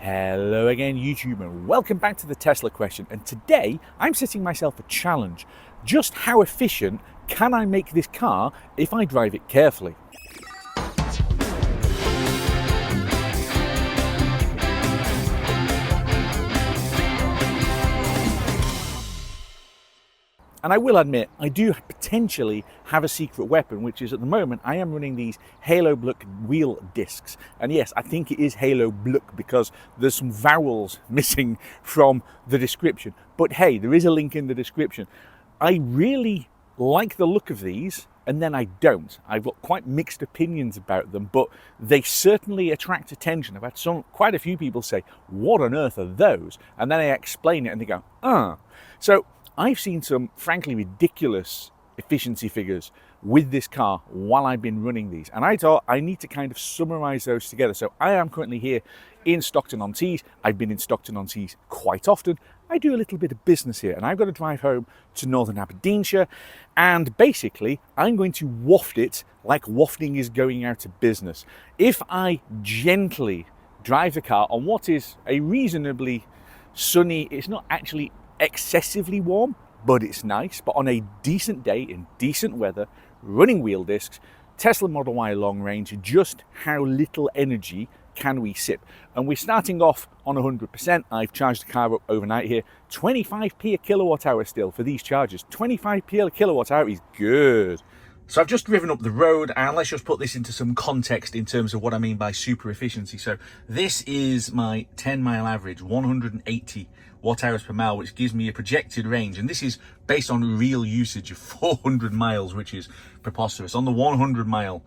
Hello again, YouTube, and welcome back to the Tesla question. And today I'm setting myself a challenge. Just how efficient can I make this car if I drive it carefully? And I will admit, I do potentially have a secret weapon, which is at the moment, I am running these HaloBLK wheel discs. And yes, I think it is HaloBLK because there's some vowels missing from the description. But hey, there is a link in the description. I really like the look of these, and then I don't. I've got quite mixed opinions about them, but they certainly attract attention. I've had quite a few people say, what on earth are those? And then I explain it and they go, So I've seen some frankly ridiculous efficiency figures with this car while I've been running these, and I thought I need to kind of summarize those together. So I am currently here in Stockton-on-Tees. I've been in Stockton-on-Tees quite often. I do a little bit of business here, and I've got to drive home to northern Aberdeenshire, and basically I'm going to waft it like wafting is going out of business. If I gently drive the car on what is a reasonably sunny, it's not actually excessively warm, but it's nice, but on a decent day in decent weather, running wheel discs, Tesla Model Y long range, just how little energy can we sip? And we're starting off on 100%. I've charged the car up overnight here, 25p a kilowatt hour still for these chargers. 25p a kilowatt hour is good. So I've just driven up the road, and let's just put this into some context in terms of what I mean by super efficiency. So this is my 10-mile average, 180 watt hours per mile, which gives me a projected range. And this is based on real usage of 400 miles, which is preposterous. On the 100-mile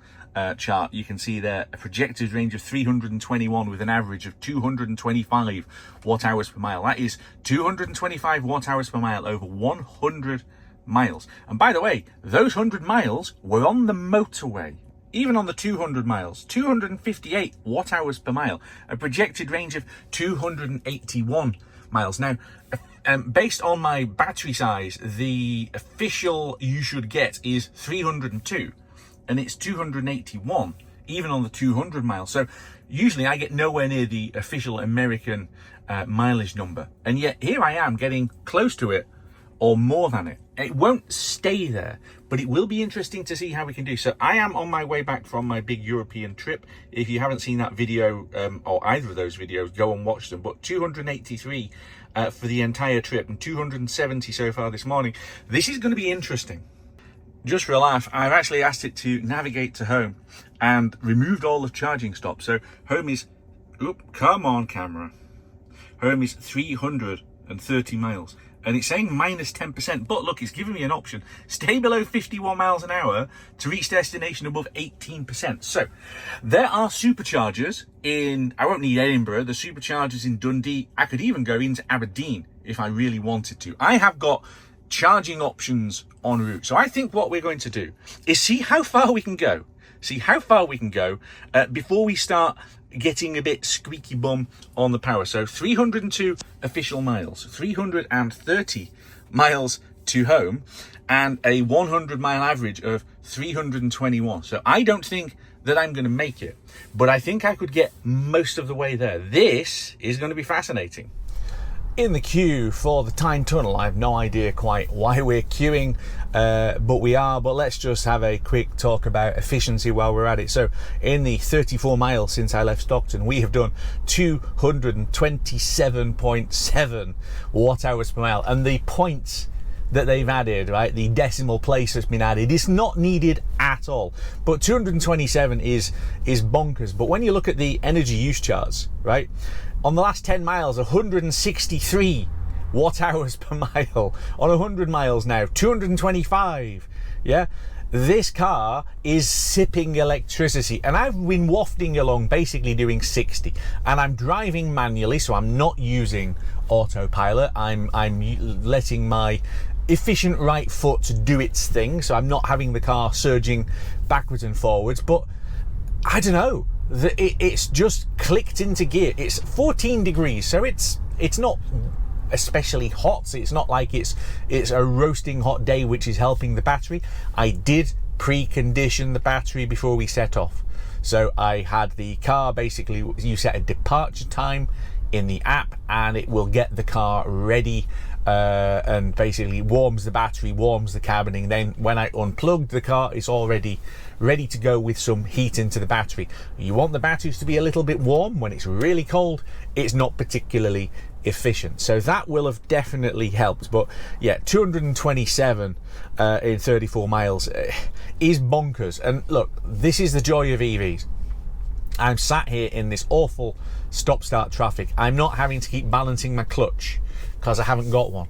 chart, you can see there a projected range of 321 with an average of 225 watt hours per mile. That is 225 watt hours per mile over 100 miles. And by the way, those 100 miles were on the motorway. Even on the 200 miles, 258 watt hours per mile, a projected range of 281 miles. Now, based on my battery size, the official you should get is 302, and it's 281, even on the 200 miles. So usually I get nowhere near the official American mileage number. And yet here I am getting close to it, or more than it. It won't stay there, but it will be interesting to see how we can do. So I am on my way back from my big European trip. If you haven't seen that video, or either of those videos, go and watch them. But 283 for the entire trip, and 270 so far this morning. This is going to be interesting. Just for a laugh, I've actually asked it to navigate to home and removed all the charging stops. So home is, come on camera. Home is 330 miles. And it's saying minus 10%, but look, it's giving me an option. Stay below 51 miles an hour to reach destination above 18%. So there are superchargers in, I won't need Edinburgh, the superchargers in Dundee. I could even go into Aberdeen if I really wanted to. I have got charging options en route. So I think what we're going to do is see how far we can go. Before we start getting a bit squeaky bum on the power. So 302 official miles, 330 miles to home, and a 100-mile average of 321. So I don't think that I'm going to make it, but I think I could get most of the way there. This is going to be fascinating. In the queue for the Tyne Tunnel, I have no idea quite why we're queuing, but we are. But let's just have a quick talk about efficiency while we're at it. So in the 34 miles since I left Stockton, we have done 227.7 watt hours per mile. And the points that they've added, right, the decimal place that's been added, is not needed at all. But 227 is bonkers. But when you look at the energy use charts, right, on the last 10 miles, 163 watt hours per mile. On 100 miles now, 225. Yeah, this car is sipping electricity, and I've been wafting along basically doing 60, and I'm driving manually, so I'm not using autopilot. I'm letting my efficient right foot do its thing, so I'm not having the car surging backwards and forwards. But I don't know, it's just clicked into gear. It's 14 degrees, so it's not especially hot. It's not like it's a roasting hot day, which is helping the battery. I did precondition the battery before we set off. So I had the car, basically, you set a departure time in the app, and it will get the car ready and basically warms the battery, warms the cabining. Then when I unplugged the car, it's already ready to go with some heat into the battery. You want the batteries to be a little bit warm. When it's really cold, it's not particularly efficient. So that will have definitely helped. But yeah, 227 in 34 miles is bonkers. And look, this is the joy of EVs. I'm sat here in this awful stop-start traffic. I'm not having to keep balancing my clutch because I haven't got one,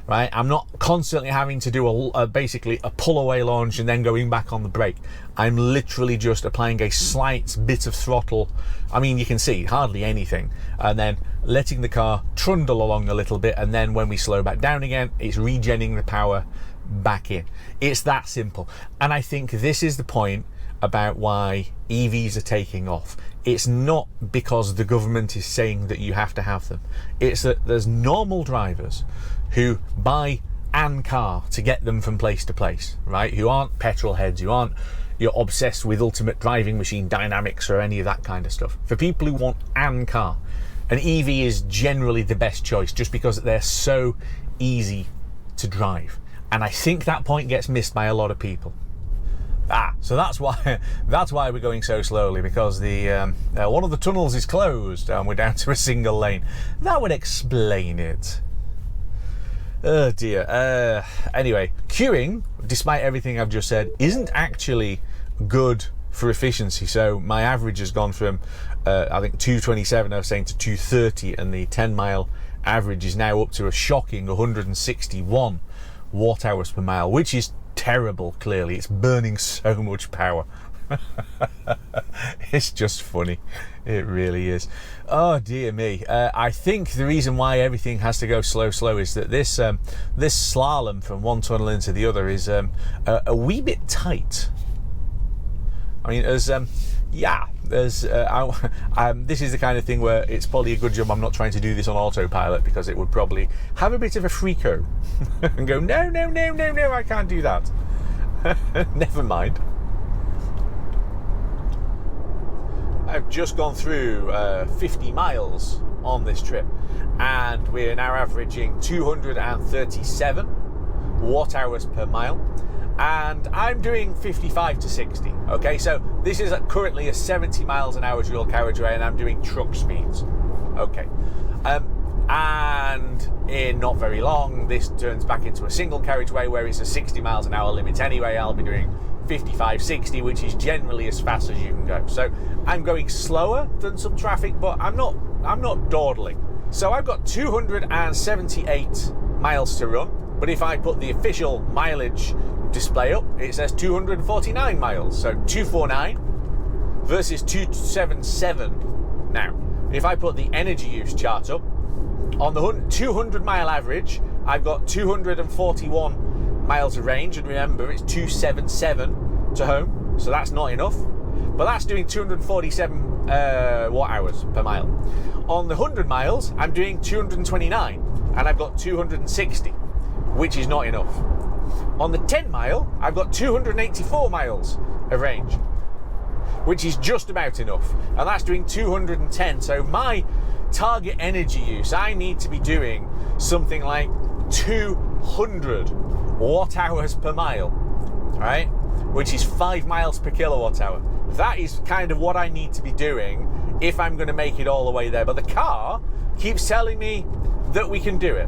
right? I'm not constantly having to do basically a pull-away launch and then going back on the brake. I'm literally just applying a slight bit of throttle. I mean, you can see hardly anything, and then letting the car trundle along a little bit, and then when we slow back down again, it's regenerating the power back in. It's that simple. And I think this is the point about why EVs are taking off. It's not because the government is saying that you have to have them. It's that there's normal drivers who buy an car to get them from place to place, right? Who aren't petrol heads, you're obsessed with ultimate driving machine dynamics or any of that kind of stuff. For people who want an car, an EV is generally the best choice just because they're so easy to drive. And I think that point gets missed by a lot of people. So that's why we're going so slowly, because the one of the tunnels is closed and we're down to a single lane. That would explain it. Oh dear. Anyway, queuing, despite everything I've just said, isn't actually good for efficiency. So my average has gone from I think 227 I was saying to 230, and the 10-mile average is now up to a shocking 161 watt hours per mile, which is terrible. Clearly it's burning so much power. It's just funny, it really is. Oh dear me. I think the reason why everything has to go slow is that this slalom from one tunnel into the other is a wee bit tight. I mean, this is the kind of thing where it's probably a good job I'm not trying to do this on autopilot, because it would probably have a bit of a freako and go, no, I can't do that. Never mind. I've just gone through 50 miles on this trip, and we're now averaging 237 watt hours per mile. And I'm doing 55 to 60. Okay, so this is currently a 70 miles an hour dual carriageway, and I'm doing truck speeds. Okay, and in not very long, this turns back into a single carriageway where it's a 60 miles an hour limit anyway. I'll be doing 55, 60, which is generally as fast as you can go. So I'm going slower than some traffic, but I'm not dawdling. So I've got 278 miles to run. But if I put the official mileage display up, it says 249 miles. So 249 versus 277 now. If I put the energy use chart up, on the 200 mile average, I've got 241 miles of range. And remember, it's 277 to home, so that's not enough. But that's doing 247 watt hours per mile. On the 100 miles, I'm doing 229, and I've got 260. Which is not enough. On the 10 mile, I've got 284 miles of range, which is just about enough, and that's doing 210. So my target energy use, I need to be doing something like 200 watt hours per mile, right? Which is 5 miles per kilowatt hour. That is kind of what I need to be doing if I'm going to make it all the way there. But the car keeps telling me that we can do it.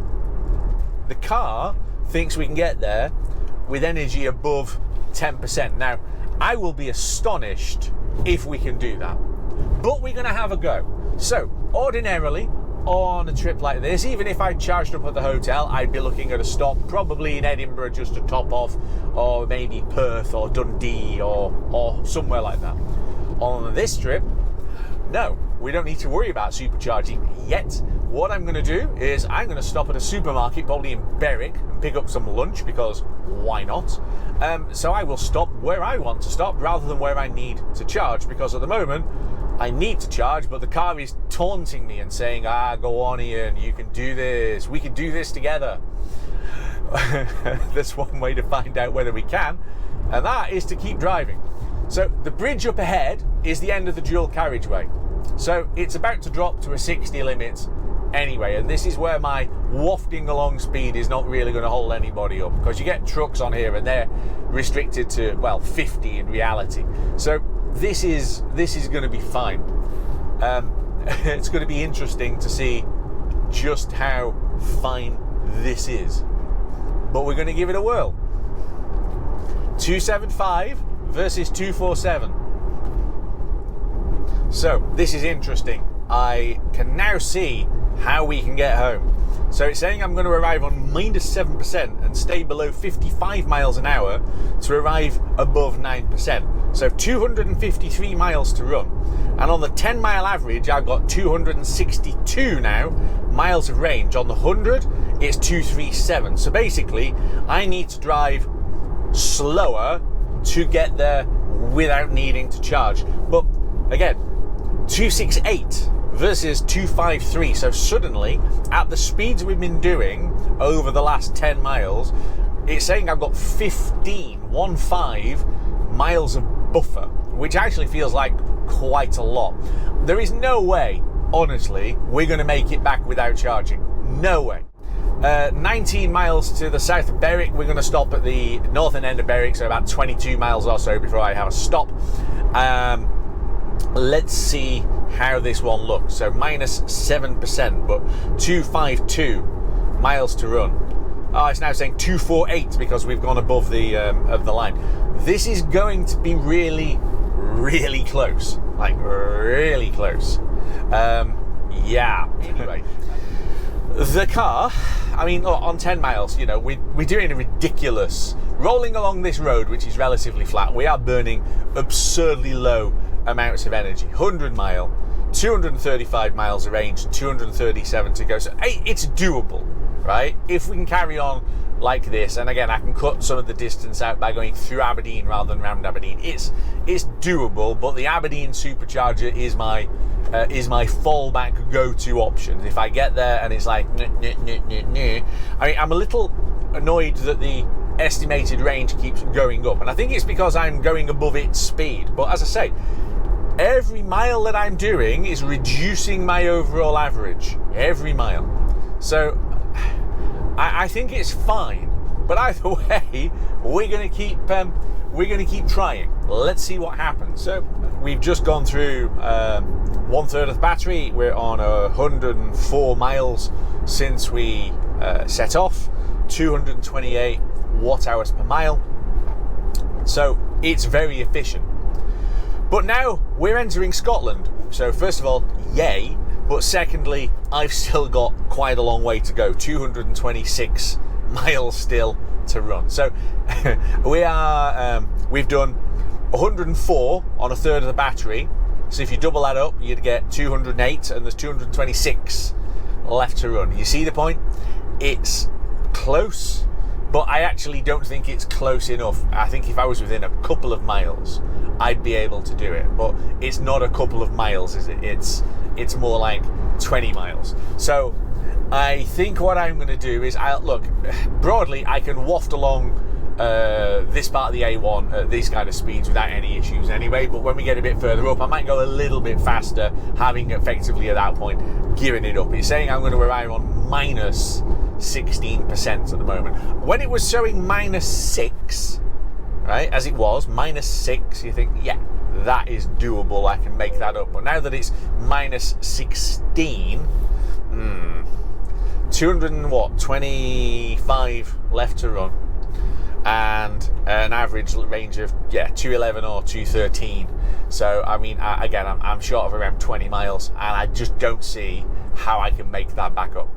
The car thinks we can get there with energy above 10%. Now, I will be astonished if we can do that, but we're going to have a go. So, ordinarily, on a trip like this, even if I charged up at the hotel, I'd be looking at a stop, probably in Edinburgh just to top off, or maybe Perth or Dundee or somewhere like that. On this trip, no, we don't need to worry about supercharging yet. What I'm going to do is I'm going to stop at a supermarket, probably in Berwick, and pick up some lunch, because why not? So I will stop where I want to stop rather than where I need to charge, because at the moment I need to charge, but the car is taunting me and saying, go on Ian, you can do this, we can do this together. There's one way to find out whether we can, and that is to keep driving. So the bridge up ahead is the end of the dual carriageway. So it's about to drop to a 60 limit anyway, and this is where my wafting along speed is not really going to hold anybody up, because you get trucks on here and they're restricted to, well, 50 in reality. So this is going to be fine. It's going to be interesting to see just how fine this is, but we're going to give it a whirl. 275 versus 247. So this is interesting. I can now see how we can get home. So it's saying I'm going to arrive on -7% and stay below 55 miles an hour to arrive above 9%. So 253 miles to run. And on the 10-mile average, I've got 262 now miles of range. On the 100, it's 237. So basically, I need to drive slower to get there without needing to charge. But again, 268 versus 253. So suddenly, at the speeds we've been doing over the last 10 miles, it's saying I've got 15 miles of buffer, which actually feels like quite a lot. There is no way, honestly, we're going to make it back without charging. No way. 19 miles to the south of Berwick. We're going to stop at the northern end of Berwick, so about 22 miles or so before I have a stop. Let's see how this one looks. So -7%, but 252 miles to run. Oh, it's now saying 248 because we've gone above the of the line. This is going to be really, really close. Like really close. Yeah. Anyway, the car. I mean, on 10 miles, you know, we're doing a ridiculous rolling along this road, which is relatively flat. We are burning absurdly low amounts of energy. 100 mile, 235 miles of range, 237 to go. So hey, it's doable, right? If we can carry on like this, and again, I can cut some of the distance out by going through Aberdeen rather than round Aberdeen. It's doable, but the Aberdeen supercharger is my fallback go-to option. If I get there and it's like, I mean, I'm a little annoyed that the estimated range keeps going up, and I think it's because I'm going above its speed. But as I say, every mile that I'm doing is reducing my overall average. Every mile. So I think it's fine. But either way, we're going to keep trying. Let's see what happens. So we've just gone through 1/3 of the battery. We're on 104 miles since we set off. 228 watt hours per mile. So it's very efficient. But now we're entering Scotland. So first of all, yay. But secondly, I've still got quite a long way to go. 226 miles still to run. So we've done 104 on 1/3 of the battery. So if you double that up, you'd get 208, and there's 226 left to run. You see the point? It's close, but I actually don't think it's close enough. I think if I was within a couple of miles, I'd be able to do it. But it's not a couple of miles, is it? It's more like 20 miles. So I think what I'm going to do is, look, broadly, I can waft along this part of the A1 at these kind of speeds without any issues anyway. But when we get a bit further up, I might go a little bit faster, having effectively at that point gearing it up. It's saying I'm going to arrive on -16% at the moment. When it was showing -6, right, as it was, -6, you think, yeah, that is doable, I can make that up. But now that it's -16, 225 left to run, and an average range of 211 or 213. So I mean, again, I'm short of around 20 miles, and I just don't see how I can make that back up.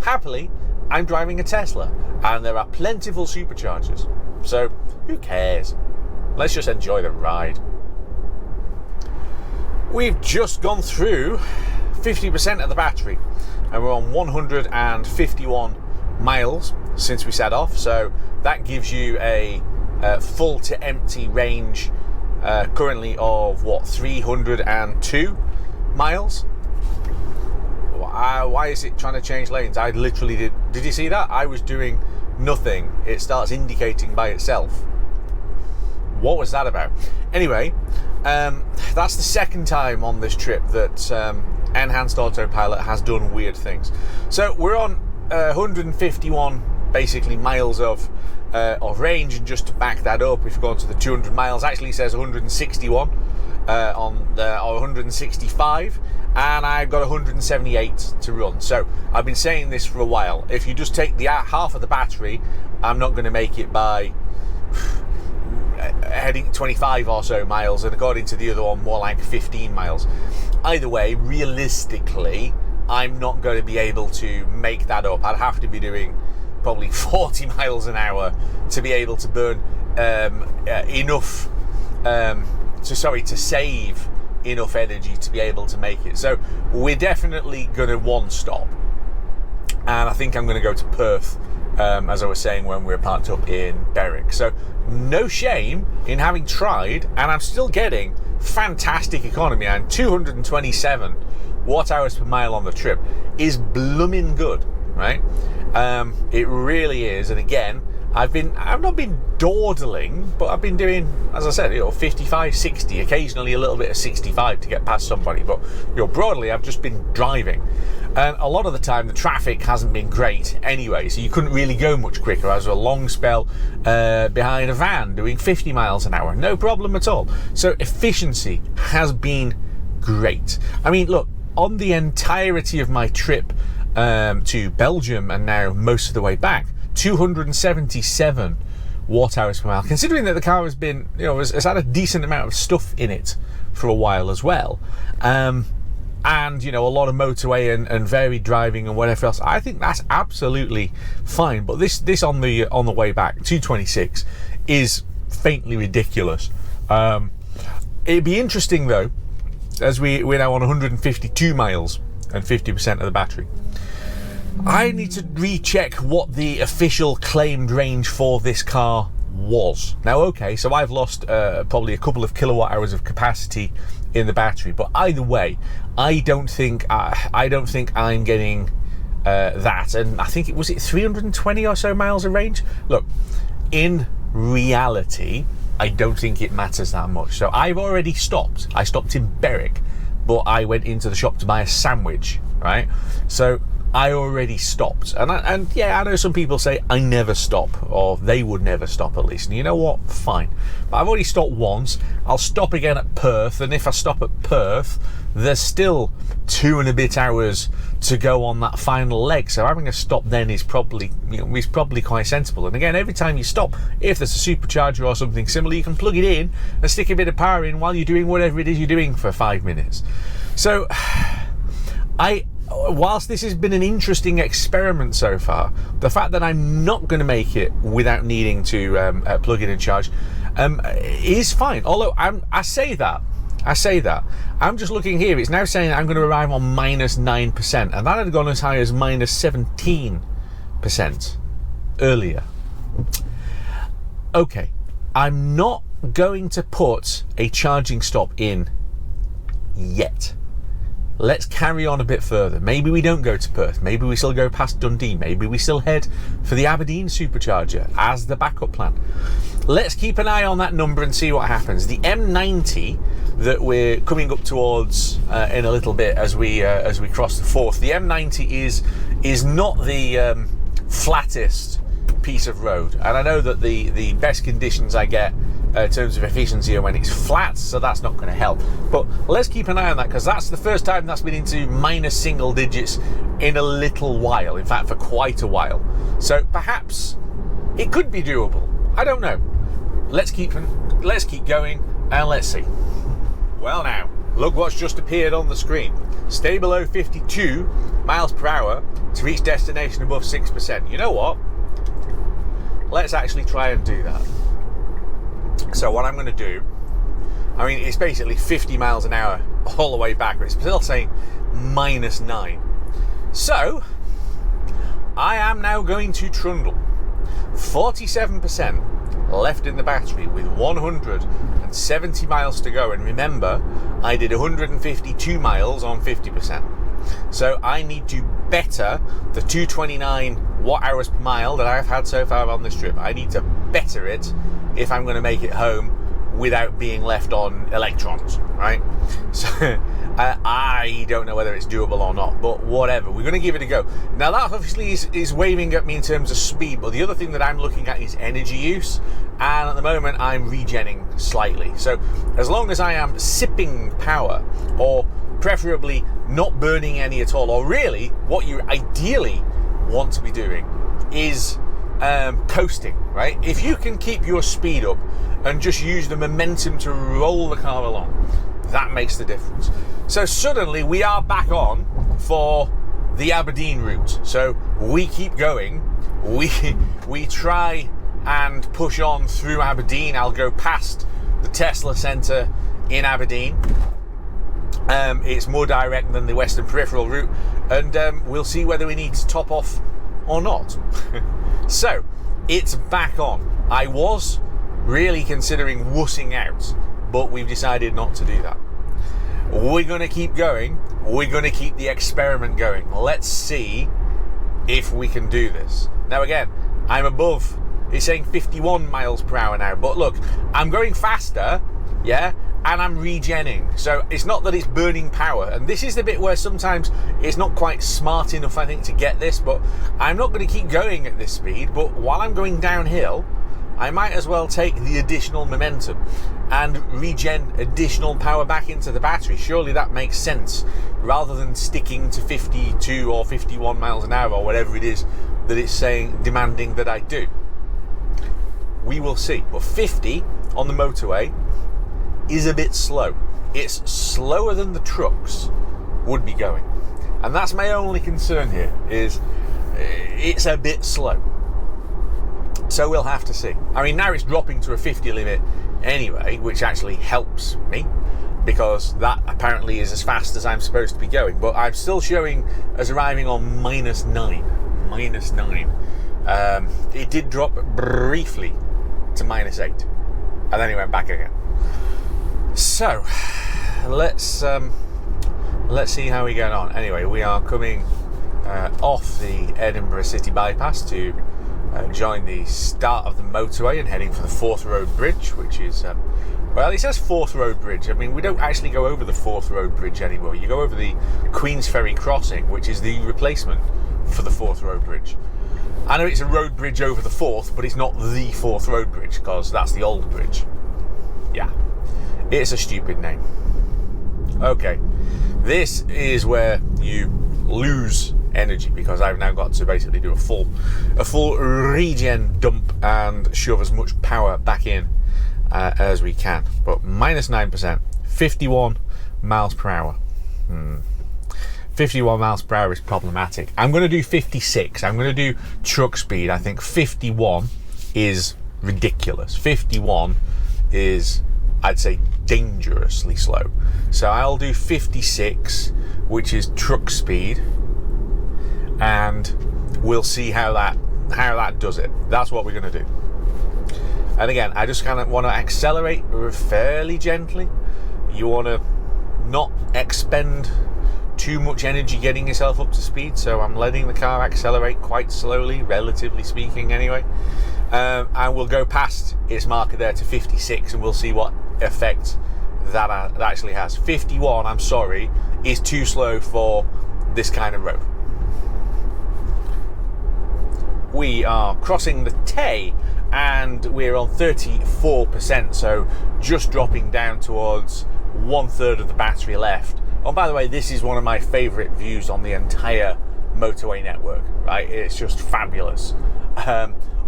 Happily, I'm driving a Tesla, and there are plentiful superchargers, so who cares? Let's just enjoy the ride. We've just gone through 50% of the battery, and we're on 151 miles since we set off. So that gives you a full to empty range currently of 302 miles. Why is it trying to change lanes? I literally did you see that? I was doing nothing. It starts indicating by itself. What was that about? Anyway, that's the second time on this trip that enhanced autopilot has done weird things. So we're on 151 basically miles of range, and just to back that up, if you go on to the 200 miles, actually it says 161 or 165, and I've got 178 to run. So I've been saying this for a while. If you just take the half of the battery, I'm not going to make it by heading 25 or so miles, and according to the other one, more like 15 miles. Either way, realistically, I'm not going to be able to make that up. I'd have to be doing probably 40 miles an hour to be able to burn enough to save enough energy to be able to make it. So we're definitely going to one stop, and I think I'm going to go to Perth, as I was saying when we were parked up in Berwick. So no shame in having tried, and I'm still getting fantastic economy, and 227 watt hours per mile on the trip is blooming good, right? It really is. And again, I've not been dawdling, but I've been doing, as I said, 55, 60, occasionally a little bit of 65 to get past somebody, but broadly I've just been driving. And a lot of the time the traffic hasn't been great anyway, so you couldn't really go much quicker. I was a long spell behind a van doing 50 miles an hour, no problem at all. So efficiency has been great. I mean, look, on the entirety of my trip to Belgium, and now most of the way back, 277 watt hours per mile, considering that the car has been, has had a decent amount of stuff in it for a while as well, and a lot of motorway and varied driving and whatever else. I think that's absolutely fine, but this on the way back, 226 is faintly ridiculous. It'd be interesting though, as we're now on 152 miles and 50% of the battery. I need to recheck what the official claimed range for this car was. Now, okay, so I've lost probably a couple of kilowatt hours of capacity in the battery, but either way, I don't think I'm getting that. And I think it was 320 or so miles of range. Look, in reality, I don't think it matters that much. So I've already stopped. I stopped in Berwick, but I went into the shop to buy a sandwich, right? So I already stopped, and yeah, I know some people say I never stop, or they would never stop at least, and you know what, fine, but I've already stopped once. I'll stop again at Perth, and if I stop at Perth, there's still 2 and a bit hours to go on that final leg, so having a stop then is probably quite sensible. And again, every time you stop, if there's a supercharger or something similar, you can plug it in and stick a bit of power in while you're doing whatever it is you're doing for 5 minutes. So whilst this has been an interesting experiment so far, the fact that I'm not going to make it without needing to plug in and charge is fine. Although I say that, I'm just looking here. It's now saying I'm going to arrive on -9%, and that had gone as high as -17% earlier. Okay, I'm not going to put a charging stop in yet. Let's carry on a bit further. Maybe we don't go to Perth. Maybe we still go past Dundee. Maybe we still head for the Aberdeen supercharger as the backup plan. Let's keep an eye on that number and see what happens. The M90 that we're coming up towards in a little bit as we cross the Forth. The M90 is not the flattest piece of road, and I know that the best conditions I get in terms of efficiency are when it's flat, so that's not going to help. But let's keep an eye on that, because that's the first time that's been into minus single digits in a little while, in fact for quite a while. So perhaps it could be doable. I don't know. Let's keep going and let's see. Well, now look what's just appeared on the screen. Stay below 52 miles per hour to reach destination above 6%. You know what? Let's actually try and do that. So what I'm going to do, I mean, it's basically 50 miles an hour all the way back, but it's still saying -9. So I am now going to trundle. 47% left in the battery with 170 miles to go. And remember, I did 152 miles on 50%. So I need to better the 229 watt hours per mile that I've had so far on this trip. I need to better it if I'm going to make it home without being left on electrons, right? So I don't know whether it's doable or not, but whatever, we're going to give it a go. Now that obviously is waving at me in terms of speed, but the other thing that I'm looking at is energy use, and at the moment I'm regenning slightly. So as long as I am sipping power, or preferably not burning any at all, or really what you ideally want to be doing is coasting, right? If you can keep your speed up and just use the momentum to roll the car along, that makes the difference. So suddenly we are back on for the Aberdeen route. So we keep going. We try and push on through Aberdeen. I'll go past the Tesla Centre in Aberdeen. It's more direct than the Western Peripheral route, and we'll see whether we need to top off or not. So it's back on. I was really considering wussing out, but we've decided not to do that. We're going to keep going. We're going to keep the experiment going. Let's see if we can do this. Now again, I'm above, it's saying 51 miles per hour now, but look, I'm going faster, yeah, and I'm regenning. So it's not that it's burning power, and this is the bit where sometimes it's not quite smart enough, I think, to get this, but I'm not going to keep going at this speed, but while I'm going downhill, I might as well take the additional momentum and regen additional power back into the battery. Surely that makes sense, rather than sticking to 52 or 51 miles an hour or whatever it is that it's saying, demanding that I do. We will see. But 50 on the motorway is a bit slow. It's slower than the trucks would be going. And that's my only concern here, is it's a bit slow. So we'll have to see. I mean, now it's dropping to a 50 limit anyway, which actually helps me, because that apparently is as fast as I'm supposed to be going. But I'm still showing as arriving on -9. It did drop briefly to -8, and then it went back again. So let's see how we get on. Anyway, we are coming off the Edinburgh City bypass to join the start of the motorway and heading for the Forth Road Bridge, which is well, it says Forth Road Bridge. I mean, we don't actually go over the Forth Road Bridge anymore. You go over the Queensferry Crossing, which is the replacement for the Forth Road Bridge. I know it's a road bridge over the Forth, but it's not the Forth Road Bridge, because that's the old bridge. Yeah, it's a stupid name. Okay, this is where you lose energy, because I've now got to basically do a full regen dump and shove as much power back in as we can. But -9%, 51 miles per hour. 51 miles per hour is problematic. I'm going to do 56. I'm going to do truck speed. I think 51 is ridiculous. 51 is, I'd say, dangerously slow. So I'll do 56, which is truck speed, and we'll see how that does it. That's what we're going to do. And again, I just kind of want to accelerate fairly gently. You want to not expend too much energy getting yourself up to speed, so I'm letting the car accelerate quite slowly, relatively speaking anyway. And we'll go past its marker there to 56, and we'll see what effect that actually has. 51, I'm sorry, is too slow for this kind of road. We are crossing the Tay, and we're on 34%, so just dropping down towards 1/3 of the battery left. Oh, by the way, this is one of my favourite views on the entire motorway network, right? It's just fabulous.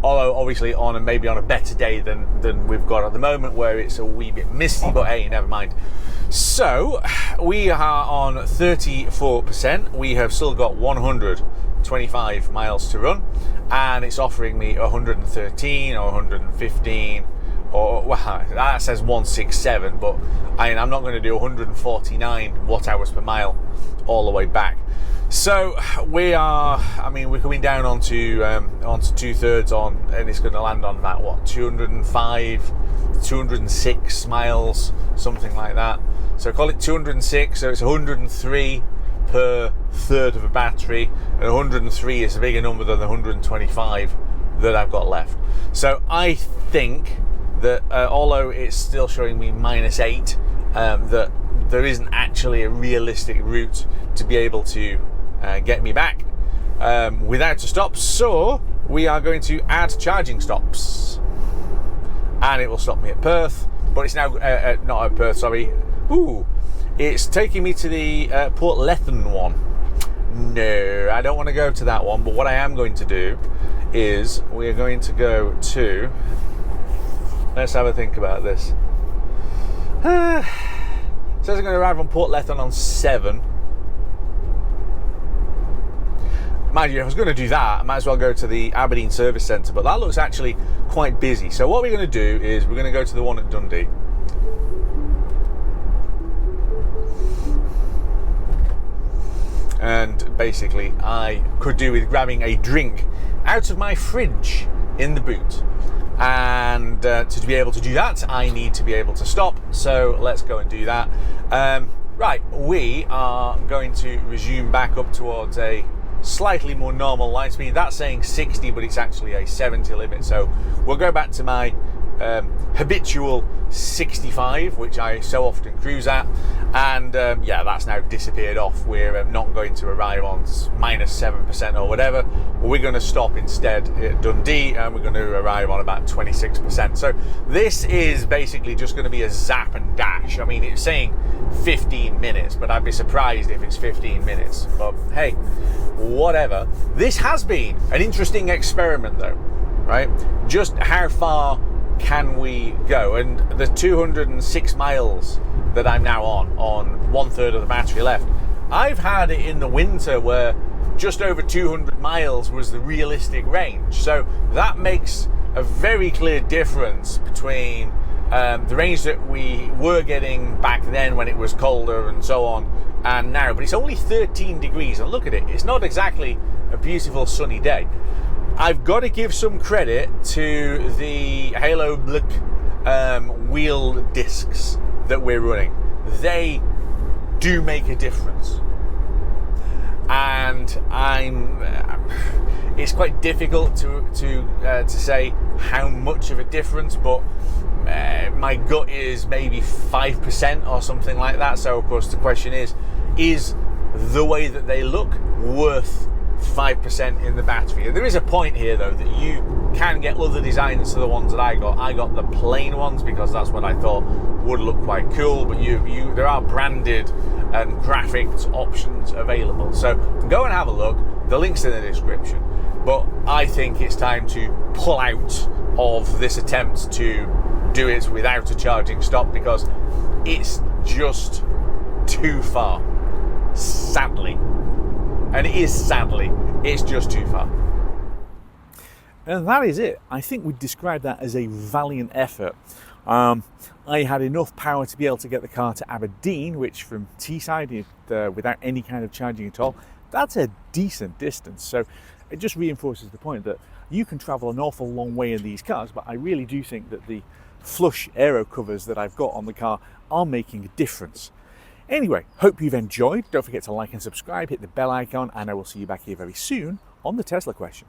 Although obviously maybe on a better day than we've got at the moment, where it's a wee bit misty, but hey, never mind. So we are on 34%. We have still got 125 miles to run, and it's offering me 113 or 115, or well, that says 167, but I'm not going to do 149 watt-hours per mile all the way back. So we're coming down onto 2/3 on, and it's going to land on about 205, 206 miles, something like that. So call it 206. So it's 103 per third of a battery, and 103 is a bigger number than the 125 that I've got left. So I think that although it's still showing me -8, that there isn't actually a realistic route to be able to get me back without a stop. So we are going to add charging stops, and it will stop me at Perth, but it's now not at Perth, sorry. It's taking me to the Port Lethen one. No, I don't want to go to that one, but what I am going to do is we are going to go to, let's have a think about this. It says I'm going to arrive on Port Lethen on 7. Mind you, if I was going to do that, I might as well go to the Aberdeen Service Centre, but that looks actually quite busy. So what we're going to do is we're going to go to the one at Dundee. And basically I could do with grabbing a drink out of my fridge in the boot, and to be able to do that I need to be able to stop, so let's go and do that. Right, we are going to resume back up towards a slightly more normal line speed. That's saying 60, but it's actually a 70 limit, so we'll go back to my habitual 65, which I so often cruise at, and yeah, that's now disappeared off. We're not going to arrive on -7% or whatever. We're going to stop instead at Dundee, and we're going to arrive on about 26%. So this is basically just going to be a zap and dash. I mean, it's saying 15 minutes, but I'd be surprised if it's 15 minutes. But hey, whatever. This has been an interesting experiment though, right? Just how far can we go? And the 206 miles that I'm now on 1/3 of the battery left. I've had it in the winter where just over 200 miles was the realistic range, so that makes a very clear difference between the range that we were getting back then when it was colder and so on, and now. But it's only 13 degrees, and look at it, it's not exactly a beautiful sunny day. I've got to give some credit to the HaloBLK wheel discs that we're running. They do make a difference, and it's quite difficult to say how much of a difference, but my gut is maybe 5% or something like that. So of course the question is the way that they look worth 5% in the battery? And there is a point here though that you can get other designs to the ones that I got. I got the plain ones because that's what I thought would look quite cool, but there are branded and graphics options available, so go and have a look. The link's in the description. But I think it's time to pull out of this attempt to do it without a charging stop, because it's just too far, sadly. And it is sadly, it's just too far. And that is it. I think we'd describe that as a valiant effort. I had enough power to be able to get the car to Aberdeen, which from Teesside, without any kind of charging at all, that's a decent distance. So it just reinforces the point that you can travel an awful long way in these cars, but I really do think that the flush aero covers that I've got on the car are making a difference. Anyway, hope you've enjoyed. Don't forget to like and subscribe, hit the bell icon, and I will see you back here very soon on the Tesla Question.